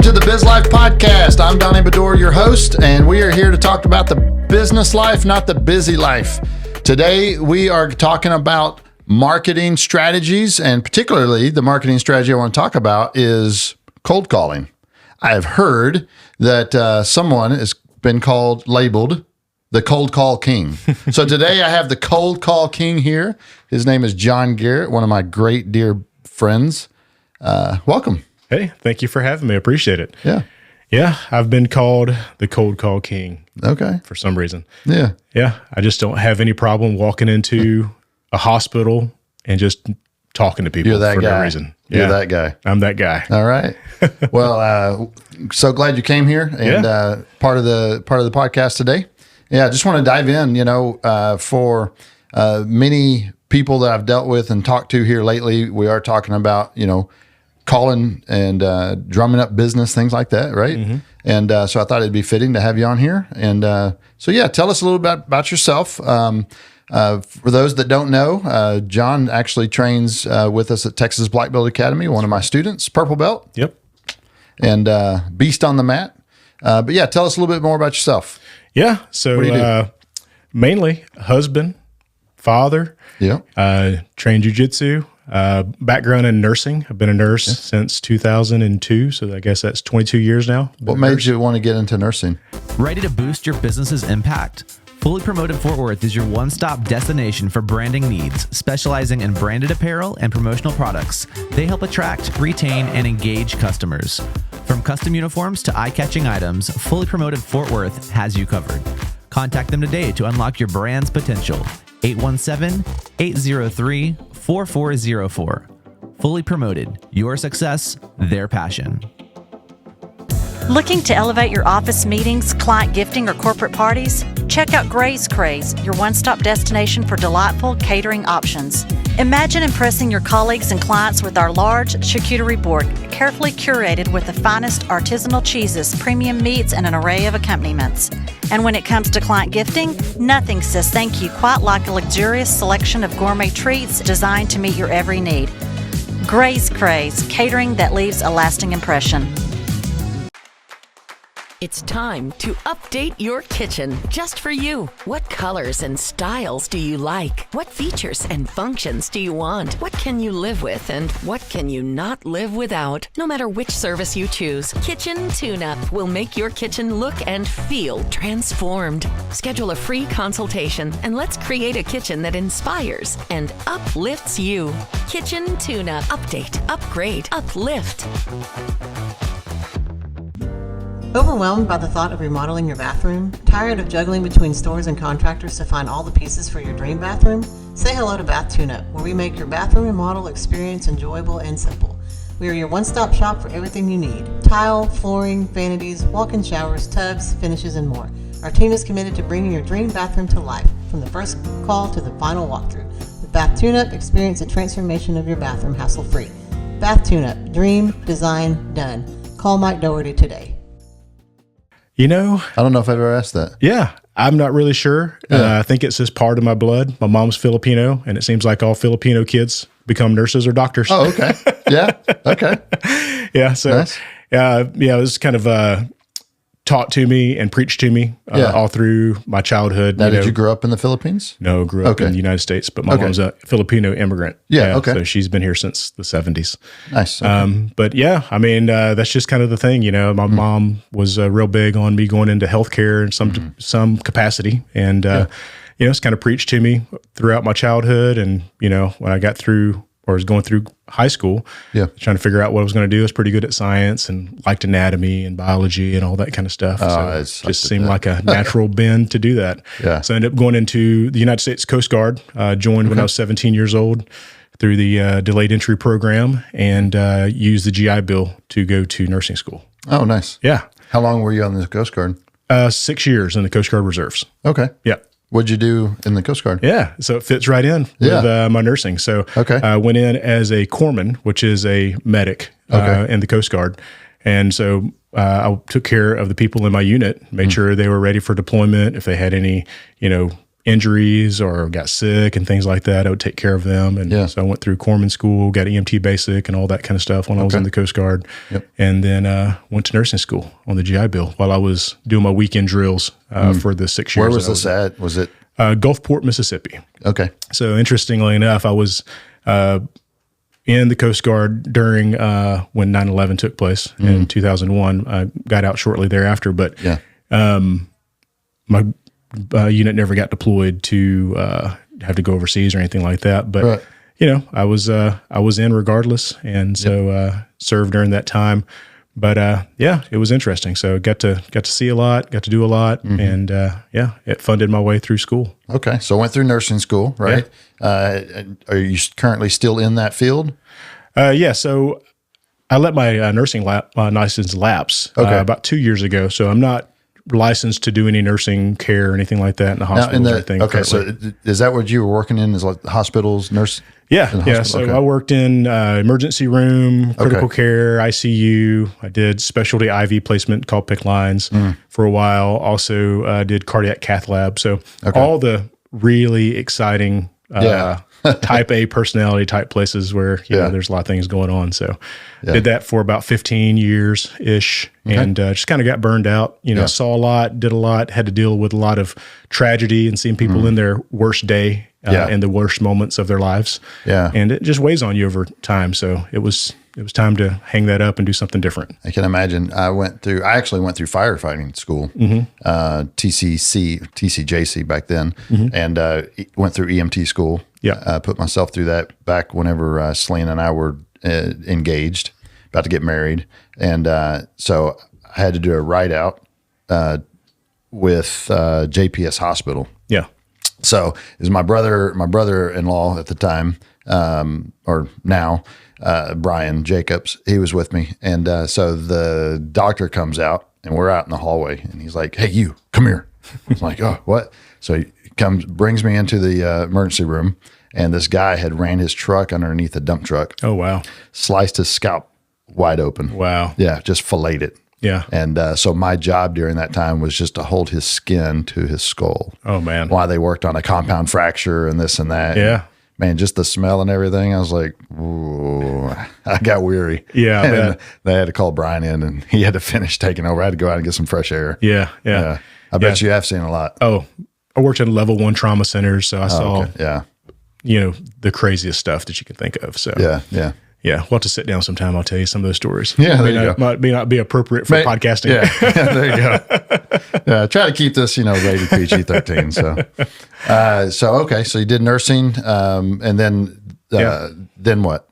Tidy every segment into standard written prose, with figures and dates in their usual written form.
Welcome to the Biz Life Podcast. I'm Donnie Bedore, your host, and we are here to talk about the business life, not the busy life. Today, we are talking about marketing strategies, and particularly the marketing strategy I want to talk about is cold calling. I have heard that someone has been labeled the cold call king. So today I have the cold call king here. His name is John Garrett, one of my great dear friends. Welcome. Hey, thank you for having me. I appreciate it. Yeah. Yeah, I've been called the cold call king. Okay. For some reason. Yeah. Yeah, I just don't have any problem walking into a hospital and just talking to people for no reason. You're that guy. I'm that guy. All right. Well, so glad you came here and part of the podcast today. Yeah, I just want to dive in, for many people that I've dealt with and talked to here lately, we are talking about, calling and drumming up business, things like that, right? Mm-hmm. And so I thought it'd be fitting to have you on here. And tell us a little bit about yourself. For those that don't know, John actually trains with us at Texas Black Belt Academy, one of my students, purple belt. Yep. And beast on the mat. Tell us a little bit more about yourself. Yeah. So what do you do? Mainly husband, father, trained jiu-jitsu, background in nursing. I've been a nurse since 2002. So I guess that's 22 years now. What made you want to get into nursing? Ready to boost your business's impact? Fully Promoted Fort Worth is your one-stop destination for branding needs, specializing in branded apparel and promotional products. They help attract, retain, and engage customers. From custom uniforms to eye-catching items, Fully Promoted Fort Worth has you covered. Contact them today to unlock your brand's potential. 817-803-4404. Fully Promoted, your success, their passion. Looking to elevate your office meetings, client gifting, or corporate parties? Check out Gray's Craze, your one-stop destination for delightful catering options. Imagine impressing your colleagues and clients with our large charcuterie board, carefully curated with the finest artisanal cheeses, premium meats, and an array of accompaniments. And when it comes to client gifting, nothing says thank you quite like a luxurious selection of gourmet treats designed to meet your every need. Gray's Craze, catering that leaves a lasting impression. It's time to update your kitchen just for you. What colors and styles do you like? What features and functions do you want? What can you live with and what can you not live without? No matter which service you choose, Kitchen Tune-Up will make your kitchen look and feel transformed. Schedule a free consultation and let's create a kitchen that inspires and uplifts you. Kitchen Tune-Up. Update, upgrade, uplift. Overwhelmed by the thought of remodeling your bathroom? Tired of juggling between stores and contractors to find all the pieces for your dream bathroom? Say hello to Bath Tune-Up, where we make your bathroom remodel experience enjoyable and simple. We are your one-stop shop for everything you need: tile, flooring, vanities, walk-in showers, tubs, finishes, and more. Our team is committed to bringing your dream bathroom to life, from the first call to the final walkthrough. With Bath Tune-Up, experience the transformation of your bathroom hassle-free. Bath Tune-Up, dream, design, done. Call Mike Doherty today. I don't know if I've ever asked that. Yeah, I'm not really sure. I think it's just part of my blood. My mom's Filipino, and it seems like all Filipino kids become nurses or doctors. Oh, okay. Yeah. Okay. Yeah. So, nice. it was kind of taught to me and preached to me all through my childhood. Now, did you grow up in the Philippines? No, grew up in the United States, but my mom's a Filipino immigrant. Yeah. Okay. So she's been here since the 70s. Nice. Okay. That's just kind of the thing. My mom was real big on me going into healthcare in some capacity. And, it's kind of preached to me throughout my childhood. And, when I got through or was going through high school, trying to figure out what I was going to do. I was pretty good at science and liked anatomy and biology and all that kind of stuff. So it just seemed like a natural bend to do that. Yeah. So I ended up going into the United States Coast Guard, joined when I was 17 years old through the delayed entry program, and used the GI Bill to go to nursing school. Oh, nice. Yeah. How long were you on the Coast Guard? 6 years in the Coast Guard Reserves. Okay. Yeah. What'd you do in the Coast Guard? Yeah, so it fits right in with my nursing. So I went in as a corpsman, which is a medic in the Coast Guard. And so I took care of the people in my unit, made sure they were ready for deployment. If they had any, injuries or got sick and things like that, I would take care of them. And so I went through corpsman school, got EMT basic and all that kind of stuff when I was in the Coast Guard. And then went to nursing school on the GI Bill while I was doing my weekend drills for the 6 years. Where was this at? Was it? Gulfport, Mississippi. Okay. So interestingly enough, I was in the Coast Guard during when 9/11 took place in 2001. I got out shortly thereafter, but my unit never got deployed to have to go overseas or anything like that. But I was in regardless, and so served during that time. But it was interesting. So got to see a lot, got to do a lot, and it funded my way through school. Okay, so went through nursing school, right? Are you currently still in that field? So I let my nursing license lapse about 2 years ago. So I'm not licensed to do any nursing care or anything like that in the hospitals or anything. Okay, so is that what you were working in? Is like hospitals, nurse? Yeah. So I worked in emergency room, critical care, ICU. I did specialty IV placement called PICC lines for a while. Also did cardiac cath lab. So all the really exciting type A personality type places where there's a lot of things going on. So did that for about 15 years ish, and just kind of got burned out. Saw a lot, did a lot, had to deal with a lot of tragedy and seeing people in their worst day and the worst moments of their lives. And it just weighs on you over time. So it was time to hang that up and do something different. I can imagine. I actually went through firefighting school, TCJC back then, and went through EMT school. Put myself through that back whenever Celine and I were engaged, about to get married. And so I had to do a ride out with JPS Hospital. So it was my brother-in-law at the time, or now, Brian Jacobs. He was with me. And so the doctor comes out, and we're out in the hallway, and he's like, "Hey, you, come here." I was like, "Oh, what?" So he brings me into the emergency room, and this guy had ran his truck underneath a dump truck. Oh, wow. Sliced his scalp wide open. Wow. Yeah, just filleted it. Yeah. And so my job during that time was just to hold his skin to his skull. Oh, man. While they worked on a compound fracture and this and that. Yeah. Man, just the smell and everything, I was like, ooh, I got weary. Yeah. And they had to call Brian in, and he had to finish taking over. I had to go out and get some fresh air. Yeah. I bet you have seen a lot. Oh, I worked in level 1 trauma centers, so I saw, the craziest stuff that you can think of. So Yeah. We'll have to sit down sometime. I'll tell you some of those stories. Yeah, there you go. May not be appropriate for podcasting. Yeah, there you go. Try to keep this, rated PG-13. So you did nursing, and then what?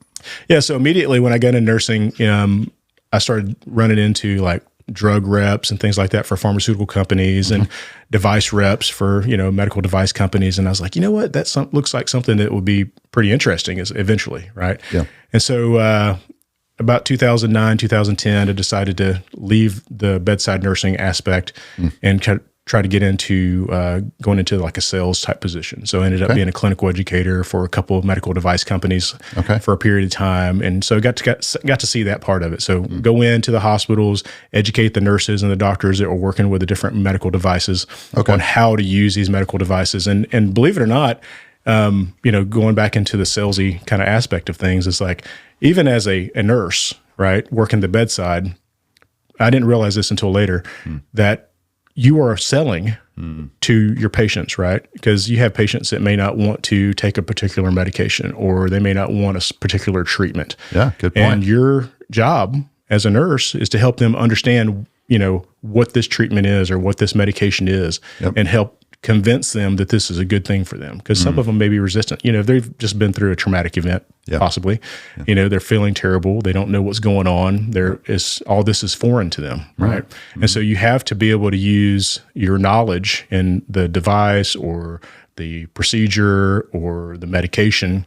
Yeah, so immediately when I got into nursing, I started running into like drug reps and things like that for pharmaceutical companies and device reps for, medical device companies. And I was like, you know what, that looks like something that would be pretty interesting eventually. Right. Yeah. And so, about 2009, 2010, I decided to leave the bedside nursing aspect and try to get into going into like a sales type position. So I ended up being a clinical educator for a couple of medical device companies for a period of time. And so I got to see that part of it. So go into the hospitals, educate the nurses and the doctors that are working with the different medical devices on how to use these medical devices. And believe it or not, going back into the salesy kind of aspect of things, it's like, even as a nurse, right, working the bedside, I didn't realize this until later, that you are selling to your patients, right? Because you have patients that may not want to take a particular medication, or they may not want a particular treatment. Yeah, good point. And your job as a nurse is to help them understand, what this treatment is or what this medication is, and help convince them that this is a good thing for them, because some of them may be resistant. They've just been through a traumatic event, possibly. They're feeling terrible. They don't know what's going on. All this is foreign to them, right? And so you have to be able to use your knowledge in the device or the procedure or the medication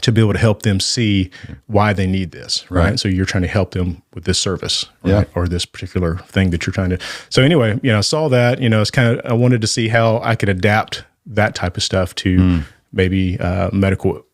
to be able to help them see why they need this, right? So you're trying to help them with this service, right? Or this particular thing that you're trying to. So anyway, I saw that, it's I wanted to see how I could adapt that type of stuff to maybe medical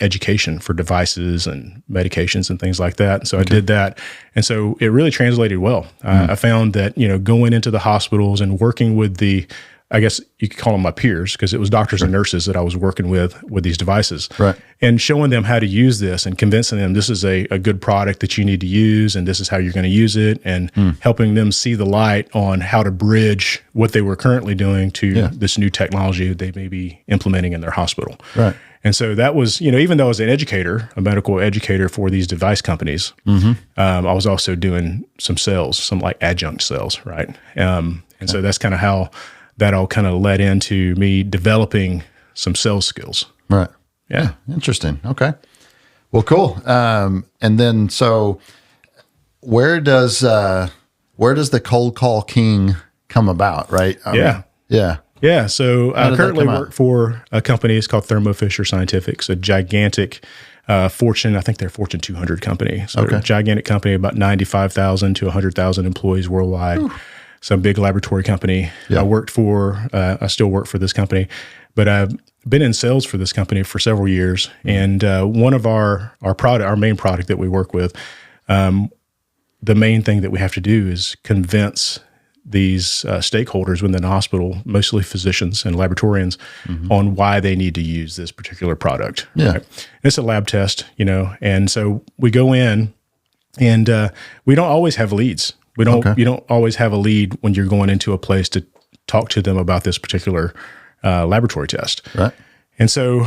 education for devices and medications and things like that. And so I did that. And so it really translated well. I found that, going into the hospitals and working with the I guess you could call them my peers, because it was doctors and nurses that I was working with these devices, Right. and showing them how to use this and convincing them this is a good product that you need to use, and this is how you're going to use it, and helping them see the light on how to bridge what they were currently doing to this new technology that they may be implementing in their hospital. Right. And so that was, even though I was an educator, a medical educator for these device companies, I was also doing some sales, some like adjunct sales, right? And so that's kind of how that all kind of led into me developing some sales skills. Right. Yeah. Interesting. Okay. Well, cool. And then, so where does the cold call king come about? Right. Yeah. Yeah. So I currently work for a company. It's called Thermo Fisher Scientific. It's a gigantic Fortune, I think they're Fortune 200 company. So they're a gigantic company, about 95,000 to 100,000 employees worldwide. Some big laboratory company. Yeah. I still work for this company, but I've been in sales for this company for several years. And one of our main product that we work with, the main thing that we have to do is convince these stakeholders within the hospital, mostly physicians and laboratorians, on why they need to use this particular product. Yeah. Right? It's a lab test, and so we go in, and we don't always have leads. You don't always have a lead when you're going into a place to talk to them about this particular laboratory test. Right. And so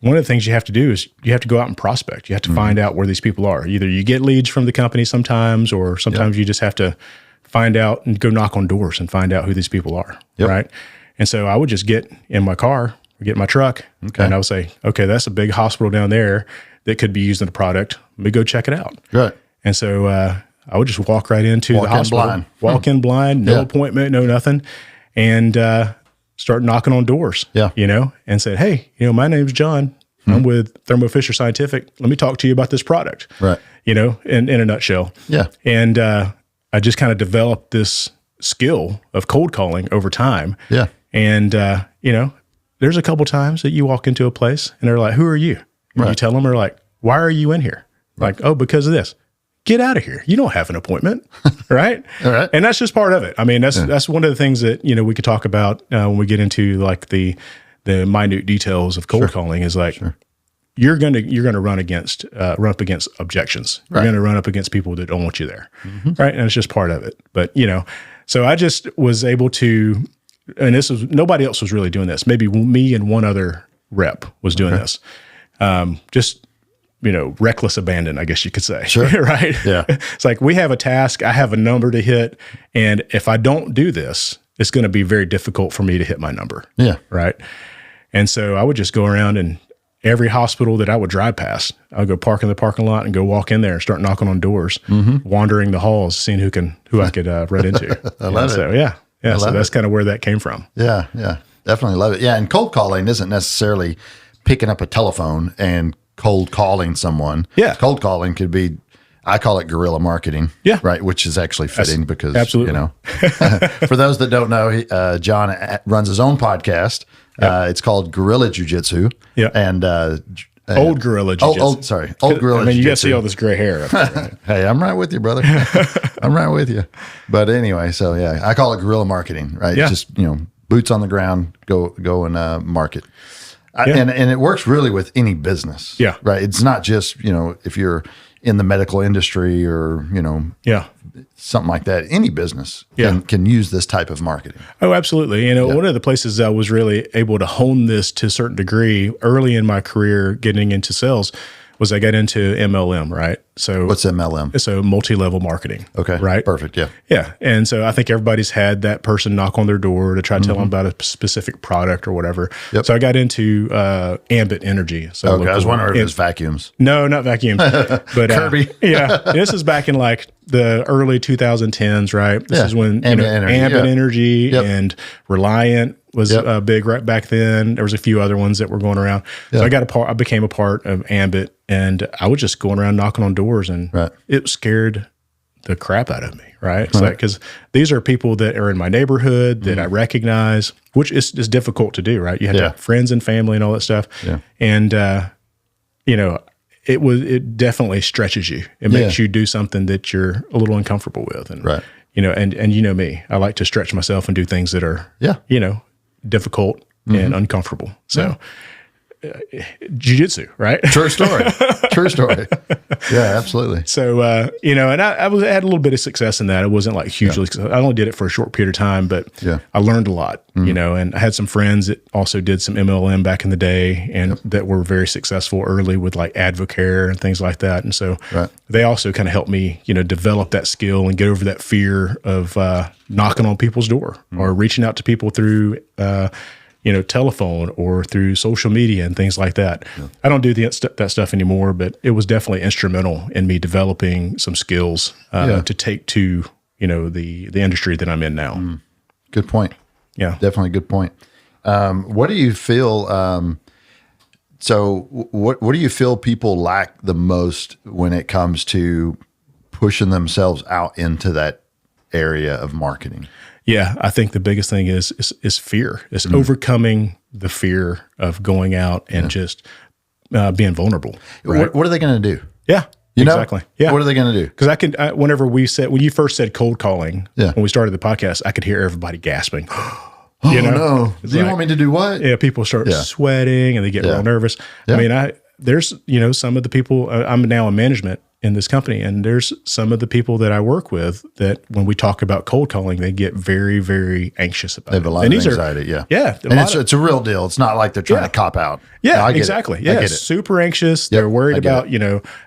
one of the things you have to do is you have to go out and prospect. You have to find out where these people are. Either you get leads from the company sometimes, or sometimes you just have to find out and go knock on doors and find out who these people are. Yep. Right. And so I would just get in my car, get in my truck, and I would say, okay, that's a big hospital down there that could be using the product. Let me go check it out. Right. And so I would just walk right into the hospital, walk in blind, no appointment, no nothing, and start knocking on doors, and said, hey, my name's John. I'm with Thermo Fisher Scientific. Let me talk to you about this product, right? In a nutshell. Yeah. And I just kind of developed this skill of cold calling over time. Yeah. And, there's a couple times that you walk into a place and they're like, who are you? And you tell them, they're like, why are you in here? Like, oh, because of this. Get out of here. You don't have an appointment, right? All right. And that's just part of it. I mean, that's one of the things that, we could talk about when we get into like the minute details of cold calling is like, you're going to run up against objections. You're going to run up against people that don't want you there. Right. And it's just part of it. But, so I just was able to, and nobody else was really doing this. Maybe me and one other rep was doing this. Just, reckless abandon, I guess you could say. Sure. Right. Yeah. It's like, we have a task, I have a number to hit. And if I don't do this, it's going to be very difficult for me to hit my number. Yeah. Right. And so I would just go around, and every hospital that I would drive past, I would go park in the parking lot and go walk in there and start knocking on doors, wandering the halls, seeing who I could run into. I love it. So so that's kind of where that came from. Yeah, definitely love it. Yeah, and cold calling isn't necessarily picking up a telephone and cold calling someone. Yeah, cold calling could be, I call it guerrilla marketing. Yeah, right, which is actually fitting because absolutely. For those that don't know, John runs his own podcast. It's called Guerrilla Jiu-Jitsu. Yeah, and old Guerrilla Jiu-Jitsu. Old Guerrilla Jiu-Jitsu. You got to see all this gray hair up there, right? Hey, I'm right with you, brother. I'm right with you. But anyway, so I call it guerrilla marketing, right? Yeah. Just, boots on the ground, go and market. And it works really with any business. Yeah. Right. It's not just, if you're in the medical industry or, something like that. Any business can use this type of marketing. Oh, absolutely. One of the places I was really able to hone this to a certain degree early in my career getting into sales was I got into MLM, right? So what's MLM? So multi-level marketing. Okay. Right. Perfect. Yeah. Yeah. And so I think everybody's had that person knock on their door to try to tell them about a specific product or whatever. Yep. So I got into ambient energy. So I was wondering if it was vacuums. No, not vacuums. But Kirby. This is back in like the early 2010s, right? This is when ambient energy and Reliant was big right back then. There was a few other ones that were going around. So I became a part of Ambit, and I was just going around knocking on doors, and it scared the crap out of me, right? It's like, because these are people that are in my neighborhood that I recognize, which is difficult to do, right? You have to have friends and family and all that stuff. Yeah. And, it definitely stretches you. It makes you do something that you're a little uncomfortable with. And, and me, I like to stretch myself and do things that are, difficult and uncomfortable. So jiu-jitsu, right? True story. True story. Yeah, absolutely. So, and I had a little bit of success in that. It wasn't like hugely successful. I only did it for a short period of time, but I learned a lot, and I had some friends that also did some MLM back in the day and that were very successful early with like Advocare and things like that. And so they also kind of helped me, develop that skill and get over that fear of knocking on people's door or reaching out to people through, telephone or through social media and things like that. Yeah. I don't do that stuff anymore, but it was definitely instrumental in me developing some skills to take to, the industry that I'm in now. Good point. Yeah. Definitely a good point. What do you feel, so what do you feel people lack the most when it comes to pushing themselves out into that area of marketing? Yeah, I think the biggest thing is fear. It's overcoming the fear of going out and just being vulnerable. Right? What are they going to do? Yeah, exactly. Yeah. What are they going to do? Because when you first said cold calling, when we started the podcast, I could hear everybody gasping. No. Do you want me to do what? Yeah, people start sweating and they get real nervous. Yeah. I mean, there's some of the people, I'm now in management in this company, and there's some of the people that I work with that when we talk about cold calling, they get very, very anxious about it. They have a lot of anxiety, Yeah, and it's a real deal. It's not like they're trying to cop out. Yeah, exactly. Yeah, super anxious. They're worried about,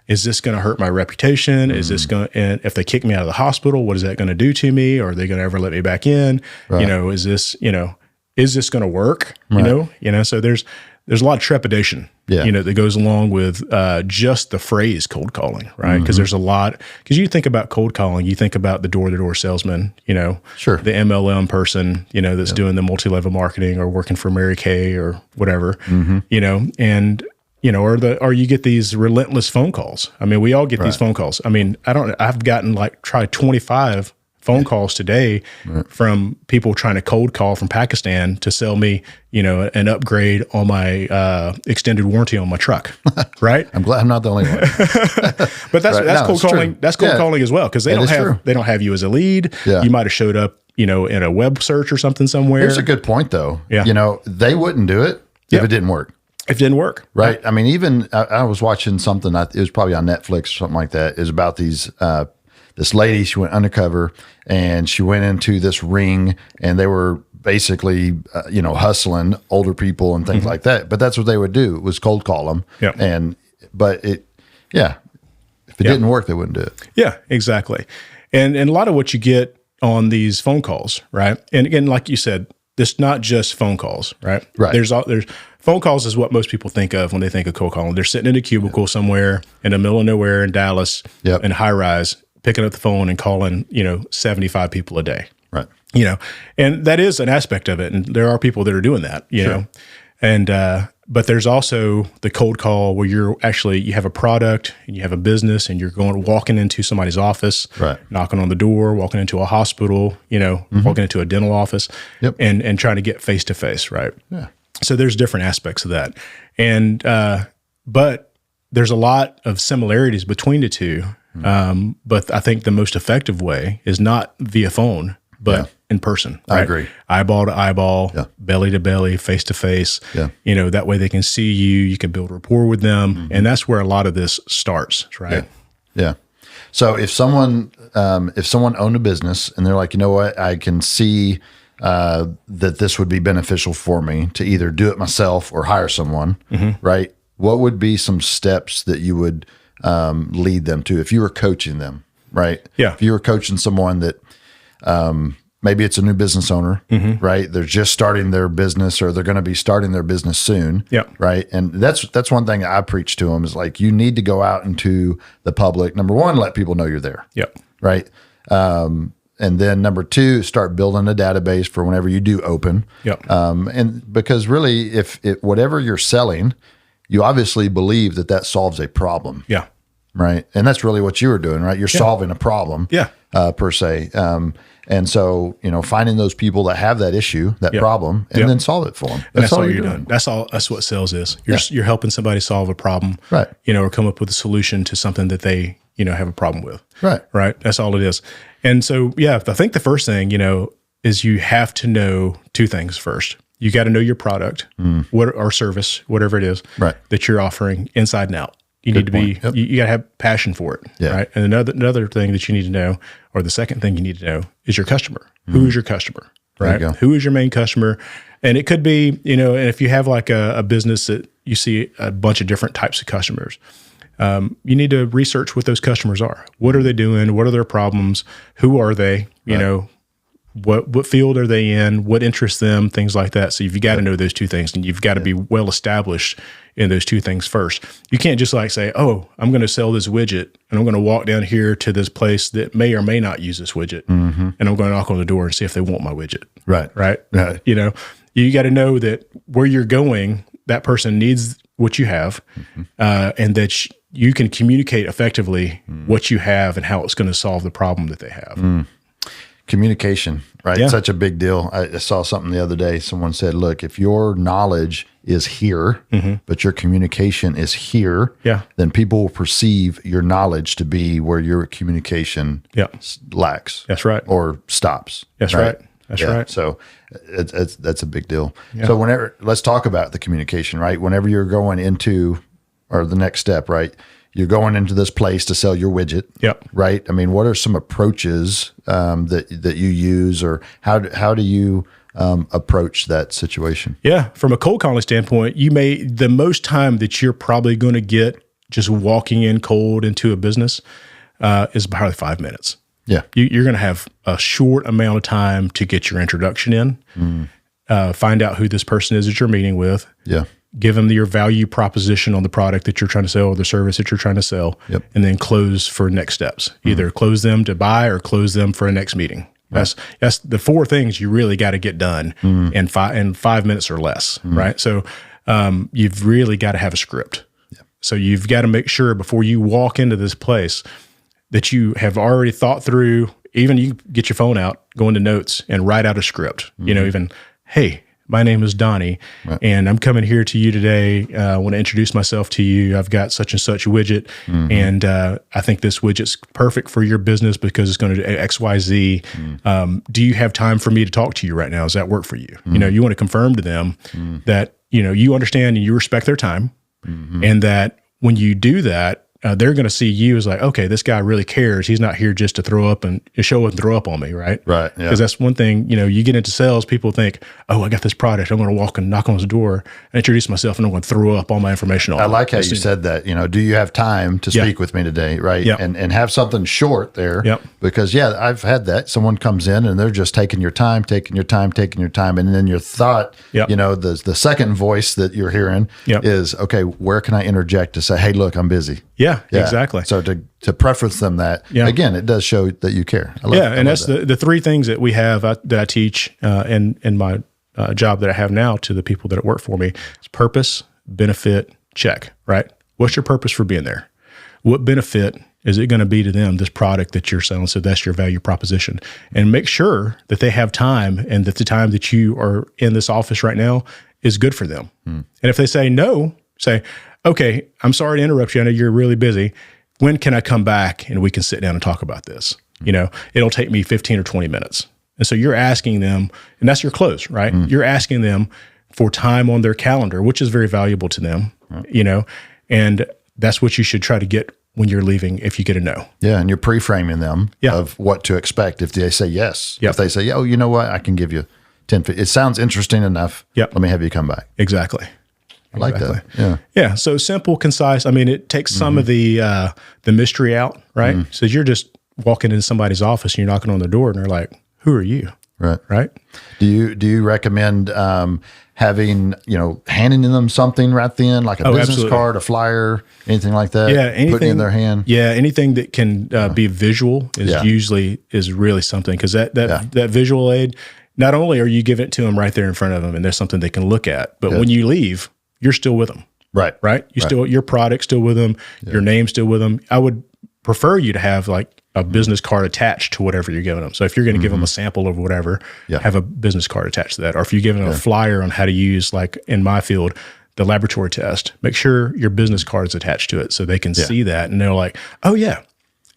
is this going to hurt my reputation? Is this going to, and if they kick me out of the hospital, what is that going to do to me? Are they going to ever let me back in? Right. Is this going to work? Right. So there's a lot of trepidation, that goes along with just the phrase cold calling, right? Because there's a lot, because you think about cold calling, you think about the door-to-door salesman, sure, the MLM person, that's doing the multi-level marketing or working for Mary Kay or whatever, and or you get these relentless phone calls. I mean, we all get these phone calls. I mean, I've gotten try 25 phone calls today from people trying to cold call from Pakistan to sell me, an upgrade on my extended warranty on my truck, right? I'm glad I'm not the only one. But that's cold calling. True. That's cold calling as well, because they don't have you as a lead. Yeah. You might have showed up, in a web search or something somewhere. Here's a good point, though. Yeah. They wouldn't do it if it didn't work. If it didn't work, right? I mean, even I was watching something. It was probably on Netflix or something like that. It was about these. This lady, she went undercover and she went into this ring, and they were basically, hustling older people and things like that. But that's what they would do, was cold call them. Yeah. If it didn't work, they wouldn't do it. Yeah, exactly. And a lot of what you get on these phone calls, right? And again, like you said, it's not just phone calls, right? Right. There's phone calls is what most people think of when they think of cold calling. They're sitting in a cubicle somewhere in the middle of nowhere in Dallas in high rise, picking up the phone and calling, 75 people a day. Right. And that is an aspect of it. And there are people that are doing that, know, and, but there's also the cold call where you have a product and you have a business and you're walking into somebody's office, knocking on the door, walking into a hospital, walking into a dental office and trying to get face to face. Right. Yeah. So there's different aspects of that. And, but there's a lot of similarities between the two. But I think the most effective way is not via phone, but in person. Right? I agree. Eyeball to eyeball, belly to belly, face to face. Yeah. That way they can see you. You can build rapport with them, and that's where a lot of this starts. Right. Yeah. So if someone owned a business and they're like, you know what, I can see that this would be beneficial for me to either do it myself or hire someone, right? What would be some steps that you would lead them to if you were coaching them, right? Yeah. If you were coaching someone that maybe it's a new business owner, right? They're just starting their business, or they're going to be starting their business soon, right? And that's one thing I preach to them is like, you need to go out into the public. Number one, let people know you're there, right? And then number two, start building a database for whenever you do open. And because really, if whatever you're selling, you obviously believe that solves a problem. Yeah. Right. And that's really what you were doing, right? You're solving a problem. Per se. And so, finding those people that have that issue, that problem, and then solve it for them. That's all you're doing. That's what sales is. You're helping somebody solve a problem, right? Or come up with a solution to something that they, have a problem with. Right. That's all it is. And so, I think the first thing, is you have to know two things first. You got to know your product, or service, whatever it is that you're offering inside and out. You need to be, you got to have passion for it, right? And another thing that you need to know, or the second thing you need to know, is your customer. Who is your customer, right? Who is your main customer? And it could be, and if you have like a business that you see a bunch of different types of customers, you need to research what those customers are. What are they doing? What are their problems? Who are they? You know, what field are they in? What interests them? Things like that. So you've got to know those two things, and you've got to be well established in those two things first. You can't just like say, oh, I'm going to sell this widget, and I'm going to walk down here to this place that may or may not use this widget, and I'm going to knock on the door and see if they want my widget. Right. You got to know that where you're going, that person needs what you have, and that you can communicate effectively what you have and how it's going to solve the problem that they have. Communication, right? Yeah. Such a big deal. I saw something the other day. Someone said, look, if your knowledge is here, but your communication is here, then people will perceive your knowledge to be where your communication lacks. That's right. Or stops. That's right. That's right. So that's a big deal. Yeah. So let's talk about the communication, right? Whenever you're going into, or the next step, right? You're going into this place to sell your widget, right? I mean, what are some approaches that you use, or how do you approach that situation? Yeah, from a cold calling standpoint, the most time that you're probably going to get just walking in cold into a business is probably 5 minutes. Yeah, you're going to have a short amount of time to get your introduction in, find out who this person is that you're meeting with. Yeah. Give them your value proposition on the product that you're trying to sell or the service that you're trying to sell, and then close for next steps. Either close them to buy or close them for a next meeting. That's the 4 things you really got to get done in 5 minutes or less, right? So you've really got to have a script. So you've got to make sure before you walk into this place that you have already thought through. Even you get your phone out, go into notes, and write out a script. Even, hey, my name is Donnie, and I'm coming here to you today. I want to introduce myself to you. I've got such and such widget, and I think this widget's perfect for your business because it's going to do X, Y, Z. Do you have time for me to talk to you right now? Does that work for you? You want to confirm to them that you understand and you respect their time, and that when you do that, they're going to see you as like, okay, this guy really cares. He's not here just to throw up and show up and throw up on me, right? Right. Because that's one thing, you get into sales, people think, oh, I got this product. I'm going to walk and knock on his door and introduce myself, and I'm going to throw up all my information on I like how you said that, do you have time to speak with me today, right? And have something short there. Because, I've had that. Someone comes in and they're just taking your time. And then your thought, the second voice that you're hearing is, okay, where can I interject to say, hey, look, I'm busy. Yeah, exactly. So to preference them that, again, it does show that you care. And that's the 3 things that we have that I teach in my job that I have now to the people that work for me. It's purpose, benefit, check, right? What's your purpose for being there? What benefit is it going to be to them, this product that you're selling? So that's your value proposition. And make sure that they have time, and that the time that you are in this office right now is good for them. And if they say no, say, okay, I'm sorry to interrupt you. I know you're really busy. When can I come back and we can sit down and talk about this? It'll take me 15 or 20 minutes. And so you're asking them, and that's your close, right? You're asking them for time on their calendar, which is very valuable to them, and that's what you should try to get when you're leaving if you get a no. Yeah, and you're pre-framing them of what to expect if they say yes. If they say, oh, you know what, I can give you 10, 15. It sounds interesting enough. Let me have you come back. Exactly. I like that. Yeah. So simple, concise. I mean, it takes some of the mystery out, right? So you're just walking into somebody's office and you're knocking on their door and they're like, who are you? Right. Do you recommend having, handing them something right then, like a business card, a flyer, anything like that? Yeah. Anything putting in their hand. Yeah. Anything that can be visual is really something, because that visual aid, not only are you giving it to them right there in front of them and there's something they can look at, but when you leave, you're still with them. Right. Still, your product's still with them. Your name's still with them. I would prefer you to have like a business card attached to whatever you're giving them. So if you're going to give them a sample of whatever, have a business card attached to that. Or if you're giving them a flyer on how to use, like in my field, the laboratory test, make sure your business card is attached to it so they can see that. And they're like, oh yeah,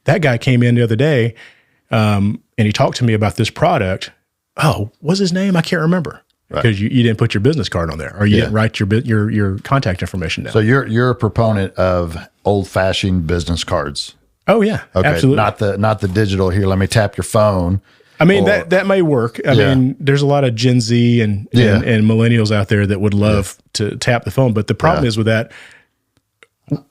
that guy came in the other day and he talked to me about this product. Oh, what's his name? I can't remember. because you didn't put your business card on there, or you didn't write your contact information down. So you're a proponent of old-fashioned business cards. Oh yeah, Okay, absolutely. not the digital. Here, let me tap your phone. I mean, that may work. I mean, there's a lot of Gen Z and millennials out there that would love to tap the phone. But the problem is with that,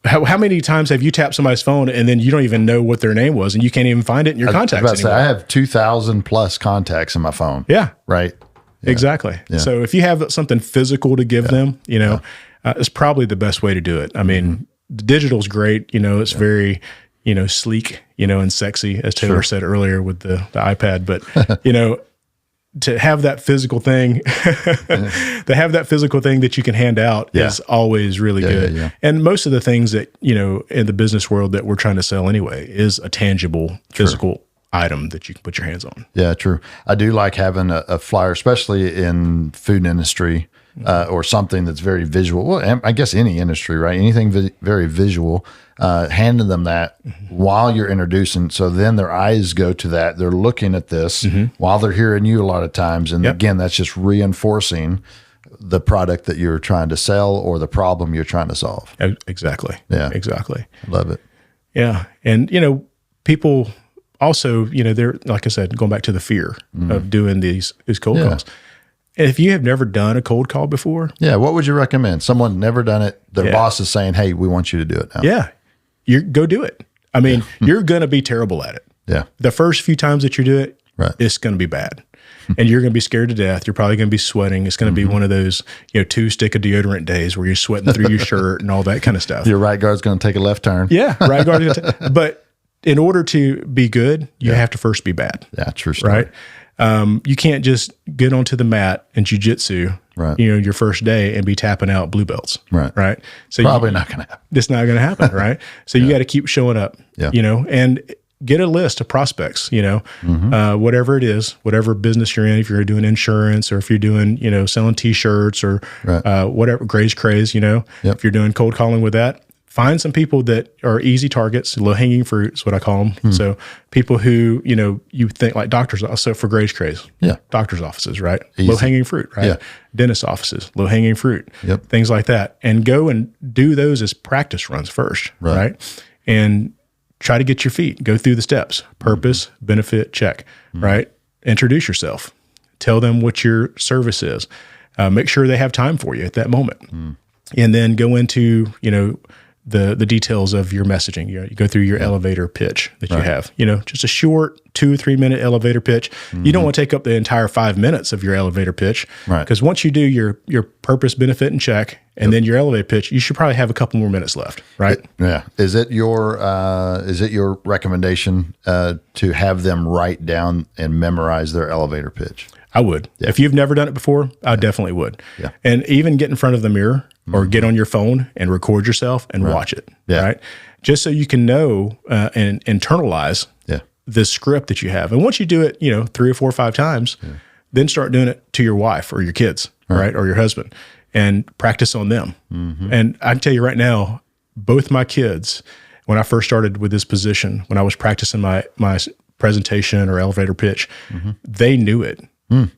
how many times have you tapped somebody's phone and then you don't even know what their name was and you can't even find it in your contacts anymore? I have 2,000 plus contacts in my phone. Yeah. Right. Yeah. Exactly. Yeah. So if you have something physical to give them, it's probably the best way to do it. I mean, the digital's great. It's very, sleek, and sexy, as Taylor said earlier with the iPad. But, to have that physical thing, that you can hand out is always really good. Yeah. And most of the things that, in the business world that we're trying to sell anyway is a tangible physical item that you can put your hands on. Yeah, true. I do like having a flyer, especially in food industry or something that's very visual. Well, I guess any industry, right? Anything very visual, handing them that while you're introducing. So then their eyes go to that. They're looking at this while they're hearing you a lot of times. And again, that's just reinforcing the product that you're trying to sell or the problem you're trying to solve. Exactly. Yeah. Exactly. Love it. Yeah. And, people also, they're, like I said, going back to the fear of doing these cold calls. If you have never done a cold call before. Yeah. What would you recommend? Someone never done it. Their boss is saying, hey, we want you to do it now. Yeah. Go do it. I mean, you're going to be terrible at it. Yeah. The first few times that you do it, it's going to be bad. And you're going to be scared to death. You're probably going to be sweating. It's going to be one of those, 2-stick of deodorant days where you're sweating through your shirt and all that kind of stuff. Your right guard's going to take a left turn. Yeah. Right guard. But in order to be good, you have to first be bad. Yeah. True story. Right. You can't just get onto the mat in jiu-jitsu, your first day and be tapping out blue belts. Right. So probably not going to happen. It's not going to happen. Right. So you got to keep showing up, and get a list of prospects, whatever it is, whatever business you're in, if you're doing insurance or if you're doing, selling t-shirts or whatever, Gray's Craze, if you're doing cold calling with that, find some people that are easy targets, low-hanging fruit is what I call them. So people who, you think like doctors, so for Gray's Craze, doctor's offices, right? Easy. Low-hanging fruit, right? Yeah. Dentist offices, low-hanging fruit, Yep. things like that. And go and do those as practice runs first, right? And try to get your feet, go through the steps, purpose, benefit, check, right? Introduce yourself. Tell them what your service is. Make sure they have time for you at that moment. And then go into, the details of your messaging. You go through your elevator pitch that you have, just a short 2-3 minute elevator pitch. You don't want to take up the entire 5 minutes of your elevator pitch. Right. Because once you do your purpose, benefit, and check, and then your elevator pitch, you should probably have a couple more minutes left. Right. Is it your recommendation to have them write down and memorize their elevator pitch? I would. Yeah. If you've never done it before, I definitely would. Yeah. And even get in front of the mirror or get on your phone and record yourself and watch it. Yeah. Right. Just so you can know and internalize the script that you have. And once you do it, 3 or 4 or 5 times, then start doing it to your wife or your kids, right? Or your husband, and practice on them. And I can tell you right now, both my kids, when I first started with this position, when I was practicing my presentation or elevator pitch, they knew it.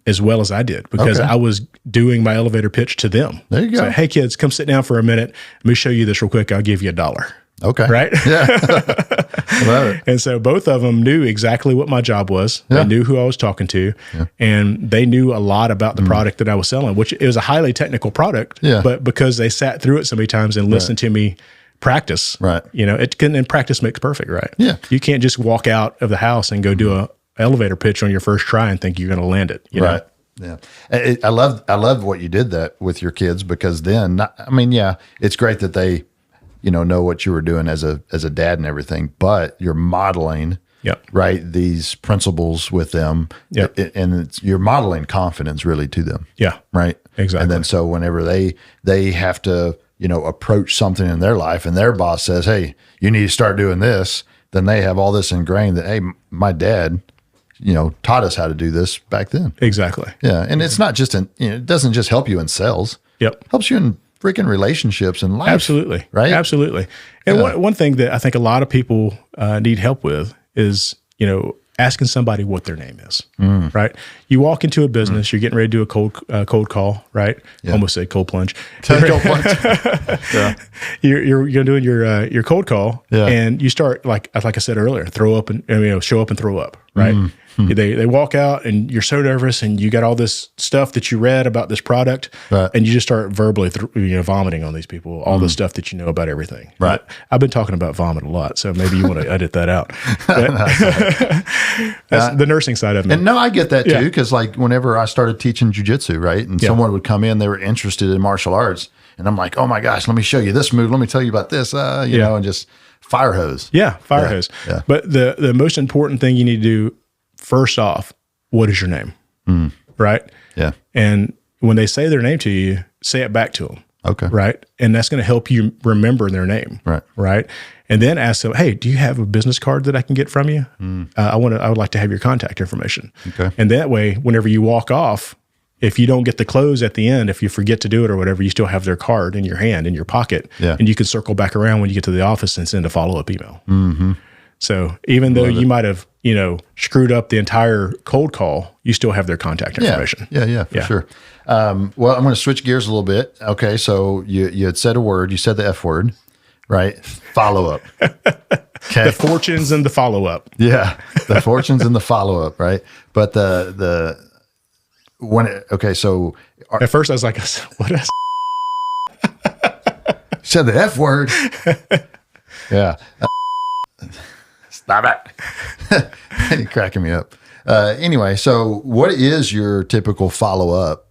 As well as I did, because I was doing my elevator pitch to them. There you go. So, hey kids, come sit down for a minute. Let me show you this real quick. I'll give you $1. Okay. Right? Yeah. Love it. And so both of them knew exactly what my job was. Yeah. They knew who I was talking to, and they knew a lot about the product that I was selling, which is a highly technical product. Yeah. But because they sat through it so many times and listened to me practice, and practice makes perfect, right? Yeah. You can't just walk out of the house and go do a elevator pitch on your first try and think you're going to land it. You know? Yeah. I love what you did that with your kids, because then, it's great that they, know what you were doing as a dad and everything, but you're modeling, right, these principles with them. And you're modeling confidence really to them. Yeah. Right. Exactly. And then, so whenever they have to, approach something in their life and their boss says, hey, you need to start doing this, then they have all this ingrained that, hey, my dad, taught us how to do this back then. Exactly. Yeah. And it's not just it doesn't just help you in sales. Yep. Helps you in freaking relationships and life. Absolutely. Right. Absolutely. And one thing that I think a lot of people need help with is, asking somebody what their name is, right? You walk into a business, you're getting ready to do a cold call, right? Yeah. Almost say cold plunge. Cold plunge. Yeah. You're doing your cold call, Yeah. and you start like I said earlier, show up and throw up, right? They walk out, and you're so nervous, and you got all this stuff that you read about this product, Right. and you just start verbally vomiting on these people, all the stuff that you know about everything. Right. I've been talking about vomit a lot, so maybe you want to edit that out. That's the nursing side of me. And no, I get that too, Yeah. because like whenever I started teaching jujitsu, right, and someone would come in, they were interested in martial arts, and I'm like, oh my gosh, let me show you this move, let me tell you about this, you know, and just fire hose. Yeah, fire hose. Yeah. But the most important thing you need to do, first off, what is your name? Right? Yeah. And when they say their name to you, say it back to them. Okay. Right? And that's going to help you remember their name. Right. Right? And then ask them, hey, do you have a business card that I can get from you? I would like to have your contact information. Okay. And that way, whenever you walk off, if you don't get the close at the end, if you forget to do it or whatever, you still have their card in your hand, in your pocket. Yeah. And you can circle back around when you get to the office and send a follow-up email. So even though you might have, screwed up the entire cold call, you still have their contact information. Yeah, for sure. Well, I'm going to switch gears a little bit. Okay, so you had said a word. You said the F word, right? Follow up. Okay. The fortunes and the follow-up. Yeah, the fortunes and the follow up, right? But so At first I was like, what is said the F word. Yeah. Stop it. You're cracking me up. Anyway, so what is your typical follow up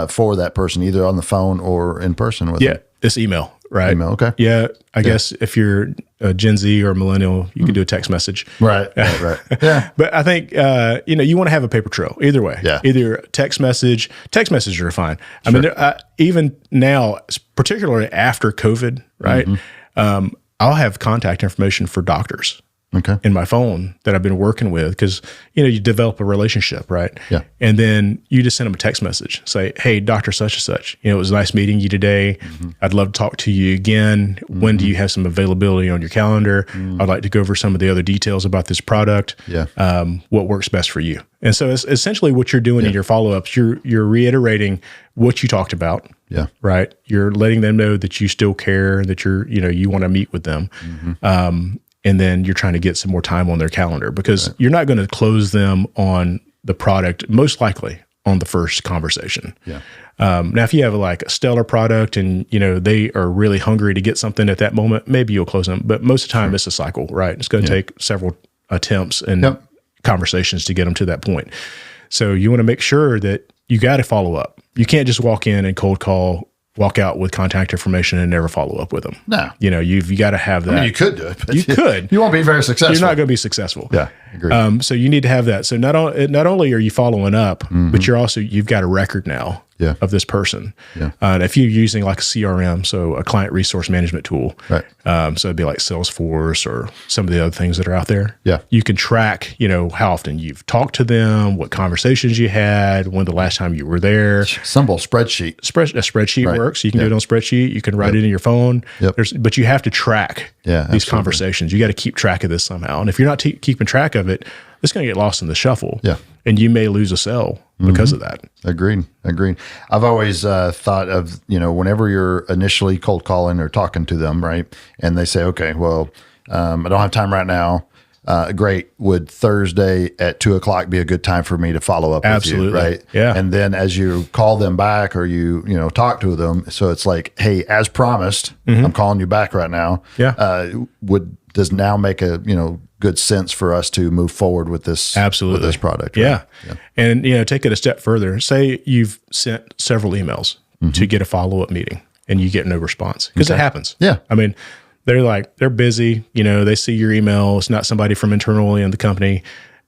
for that person, either on the phone or in person with them? it's email, right? Email, okay. Yeah, I guess if you're a Gen Z or a millennial, you can do a text message. Right. Yeah. But I think, you want to have a paper trail either way. Yeah. Either text messages are fine. I mean, even now, particularly after COVID, right? I'll have contact information for doctors. Okay. In my phone that I've been working with, because you develop a relationship, right? Yeah. And then you just send them a text message, say, "Hey, Dr. Such and Such, it was nice meeting you today. I'd love to talk to you again. When do you have some availability on your calendar? I'd like to go over some of the other details about this product. Yeah. What works best for you?" And so it's essentially what you're doing in your follow-ups. You're reiterating what you talked about. Yeah. Right. You're letting them know that you still care, that you want to meet with them. And then you're trying to get some more time on their calendar, because you're not going to close them on the product, most likely on the first conversation. Yeah. Now, if you have like a stellar product and, they are really hungry to get something at that moment, maybe you'll close them. But most of the time it's a cycle, right? It's going to take several attempts and conversations to get them to that point. So you want to make sure that you got to follow up. You can't just walk in and cold call, walk out with contact information and never follow up with them. No. You got to have that. I mean, you could do it, but you could. You won't be very successful. You're not going to be successful. Yeah, agreed. So you need to have that. So not only are you following up, but you've got a record now of this person. Yeah. And if you're using like a CRM, so a client resource management tool, Right. So it'd be like Salesforce or some of the other things that are out there. Yeah. You can track, how often you've talked to them, what conversations you had, when the last time you were there. Simple spreadsheet. A spreadsheet Right. works. You can do it on a spreadsheet. You can write it in your phone. Yep. But you have to track these absolutely. conversations. You got to keep track of this somehow. And if you're not keeping track of it, it's going to get lost in the shuffle. Yeah. And you may lose a sale because of that. Agreed. I've always thought of, whenever you're initially cold calling or talking to them, right? And they say, okay, well, I don't have time right now. Great. Would Thursday at 2:00 be a good time for me to follow up Absolutely. with you? Right. Yeah. And then as you call them back or you talk to them, so it's like, hey, as promised, I'm calling you back right now. Yeah. Does now make a, good sense for us to move forward with this, Absolutely. with this product. Right? Yeah. And, take it a step further. Say you've sent several emails to get a follow-up meeting and you get no response, because it happens. Yeah. I mean, they're busy, they see your email. It's not somebody from internally in the company.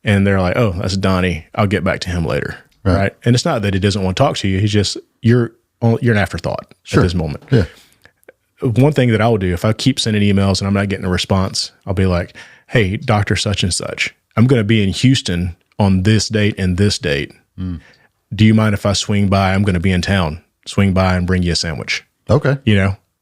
And they're like, oh, that's Donnie. I'll get back to him later. Right. And it's not that he doesn't want to talk to you. He's just, you're an afterthought at this moment. Yeah. One thing that I will do, if I keep sending emails and I'm not getting a response, I'll be like, hey, Dr. Such and Such, I'm going to be in Houston on this date and this date. Do you mind if I swing by? I'm going to be in town. Swing by and bring you a sandwich. Okay.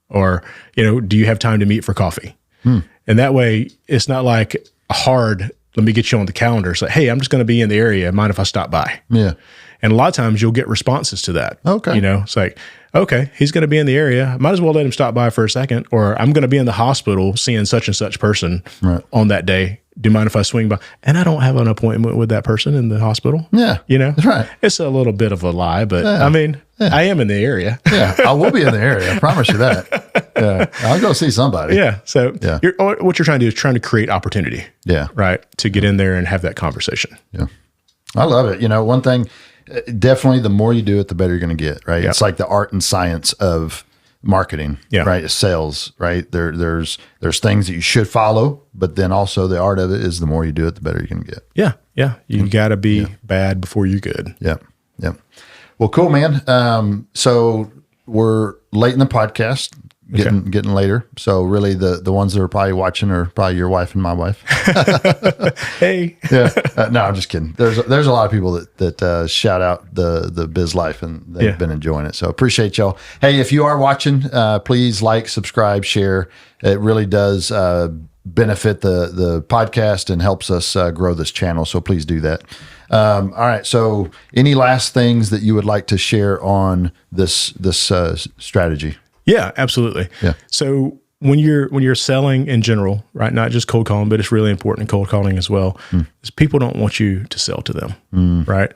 Or, do you have time to meet for coffee? And that way it's not like a hard, let me get you on the calendar. So, hey, I'm just going to be in the area. Mind if I stop by? Yeah. And a lot of times you'll get responses to that. Okay. You know, it's like, okay, he's going to be in the area. Might as well let him stop by for a second. Or I'm going to be in the hospital seeing such and such person on that day. Do you mind if I swing by? And I don't have an appointment with that person in the hospital. Yeah. You know, that's right. It's a little bit of a lie, but I mean, I am in the area. Yeah. I will be in the area. I promise you that. Yeah. I'll go see somebody. Yeah. So what you're trying to do is trying to create opportunity. Yeah. Right. To get in there and have that conversation. Yeah. I love it. You know, one thing, definitely the more you do it, the better you're going to get, right? It's like the art and science of marketing, right? It's sales, right? There's things that you should follow, but then also the art of it is the more you do it, the better you're going to get. Yeah. Yeah. You got to be bad before you're good. Yeah. Yeah. Well, cool, man. So we're late in the podcast, getting later. So really the ones that are probably watching are probably your wife and my wife. Hey. Yeah. No, I'm just kidding. There's a lot of people that shout out the Biz Life, and they've been enjoying it. So appreciate y'all. Hey, if you are watching, please like, subscribe, share. It really does benefit the podcast and helps us grow this channel. So please do that. All right. So any last things that you would like to share on this strategy? Yeah, absolutely. Yeah. So when you're selling in general, right, not just cold calling, but it's really important in cold calling as well, is people don't want you to sell to them, right?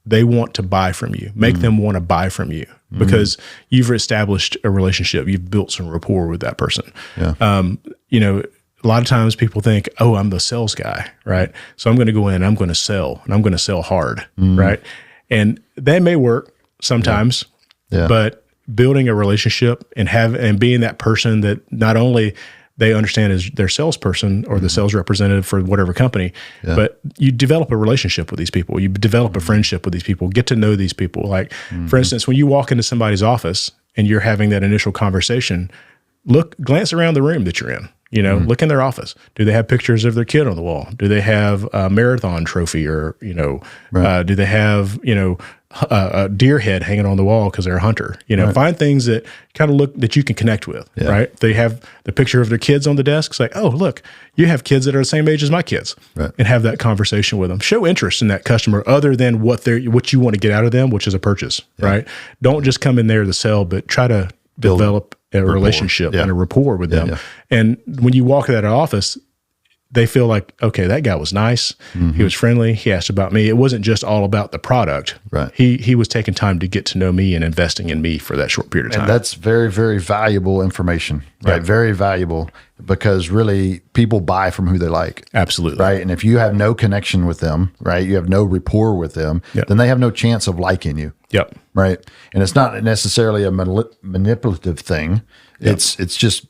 They want to buy from you. Make them want to buy from you because you've established a relationship. You've built some rapport with that person. Yeah. You know, a lot of times people think, oh, I'm the sales guy, right? So I'm going to go in, I'm going to sell, and I'm going to sell hard, right? And that may work sometimes, but building a relationship and being that person that not only they understand as their salesperson or the sales representative for whatever company, but you develop a relationship with these people. You develop a friendship with these people, get to know these people. Like, for instance, when you walk into somebody's office and you're having that initial conversation, glance around the room that you're in. You know, look in their office. Do they have pictures of their kid on the wall? Do they have a marathon trophy, or do they have a deer head hanging on the wall because they're a hunter? Find things that kind of look that you can connect with. Right? They have the picture of their kids on the desk. It's like, oh, look, you have kids that are the same age as my kids, and have that conversation with them. Show interest in that customer, other than what you want to get out of them, which is a purchase. Right? Don't just come in there to sell, but try to develop a relationship and a rapport with them. And when you walk out of that office, they feel like, okay, that guy was nice. He was friendly. He asked about me. It wasn't just all about the product. Right. He was taking time to get to know me and investing in me for that short period of time. And that's very, very valuable information, right? Very valuable, because really people buy from who they like. Absolutely. Right. And if you have no connection with them, right, you have no rapport with them, then they have no chance of liking you. Yep. Right. And it's not necessarily a manipulative thing. It's just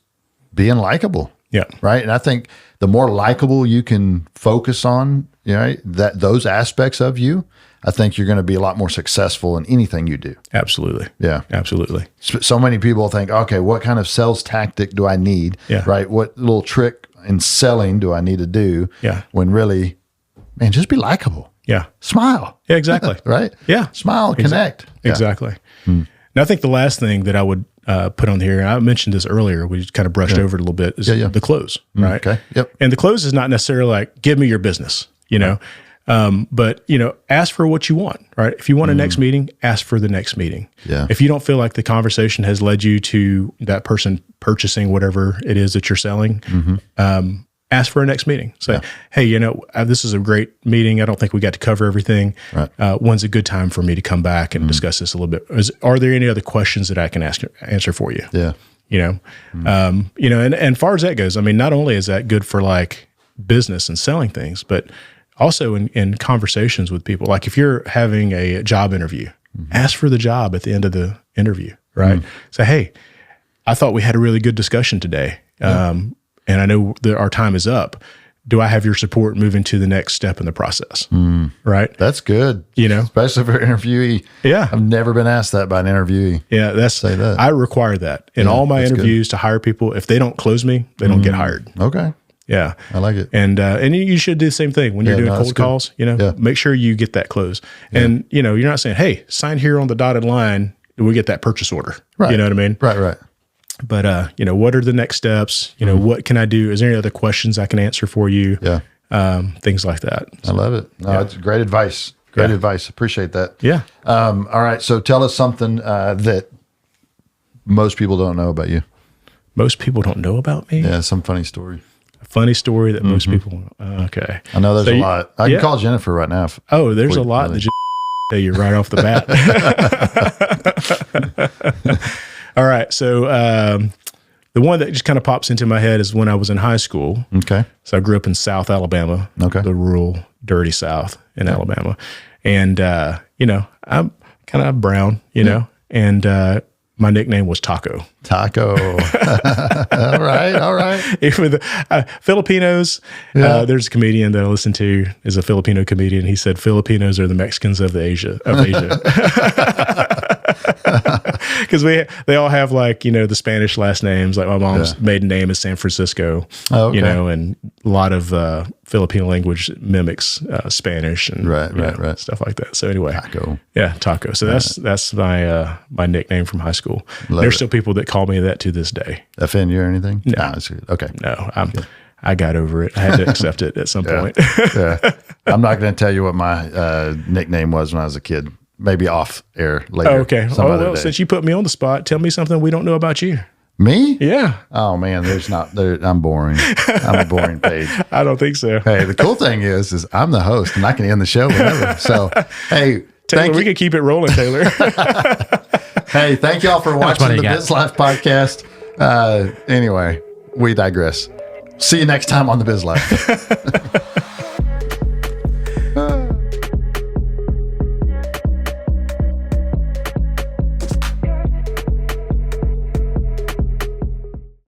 being likable. Yeah. Right. And I think the more likable you can focus on, those aspects of you, I think you're going to be a lot more successful in anything you do. Absolutely. Yeah. Absolutely. So many people think, okay, what kind of sales tactic do I need? Yeah. Right. What little trick in selling do I need to do? Yeah. When really, man, just be likable. Yeah. Smile. Yeah, exactly. Right. Yeah. Smile, connect. Exactly. And I think the last thing that I would put on here, and I mentioned this earlier, we just kind of brushed over it a little bit, is the close, right? Okay. Yep. And the close is not necessarily like, give me your business, but, ask for what you want, right? If you want a next meeting, ask for the next meeting. Yeah. If you don't feel like the conversation has led you to that person purchasing whatever it is that you're selling, ask for a next meeting. Say, hey, this is a great meeting. I don't think we got to cover everything. Right. When's a good time for me to come back and discuss this a little bit? Are there any other questions that I can answer for you? Yeah. And far as that goes, I mean, not only is that good for like business and selling things, but also in conversations with people. Like if you're having a job interview, ask for the job at the end of the interview, right? Say, hey, I thought we had a really good discussion today. And I know that our time is up. Do I have your support moving to the next step in the process? Right? That's good. Especially for an interviewee. Yeah. I've never been asked that by an interviewee. Yeah. Say that. I require that in all my interviews to hire people. If they don't close me, they don't get hired. Okay. Yeah. I like it. And you should do the same thing when you're doing cold calls, make sure you get that close. And, you're not saying, hey, sign here on the dotted line and we get that purchase order. Right. You know what I mean? Right. But, what are the next steps? What can I do? Is there any other questions I can answer for you? Yeah. things like that. I love it. No, it's great advice. Great advice. Appreciate that. Yeah. All right. So tell us something that most people don't know about you. Most people don't know about me? Yeah, some funny story. A funny story that most people, okay. I know there's a lot. I can call Jennifer right now. There's a lot that just tell you right off the bat. All right. So the one that just kind of pops into my head is when I was in high school. Okay. So I grew up in South Alabama, the rural, dirty South in Alabama. And, I'm kind of brown, and my nickname was Taco. Taco. All right. Even the Filipinos, there's a comedian that I listen to is a Filipino comedian. He said Filipinos are the Mexicans of Asia. Because they all have the Spanish last names. Like my mom's maiden name is San Francisco, and a lot of Filipino language mimics Spanish and right. stuff like that. So anyway, Taco. Yeah, Taco. So that's my nickname from high school. There's still people that call me that to this day. Offend you or anything? No. That's good. Okay. No, I got over it. I had to accept it at some point. I'm not going to tell you what my nickname was when I was a kid. Maybe off air later. Oh, okay. Since you put me on the spot, tell me something we don't know about you. Me? Yeah. Oh man, I'm boring. I'm a boring page. I don't think so. Hey, the cool thing is I'm the host and I can end the show whenever. So, hey, Taylor, we can keep it rolling, Taylor. Hey, thank y'all for watching the Biz Life Podcast. Anyway, we digress. See you next time on the Biz Life.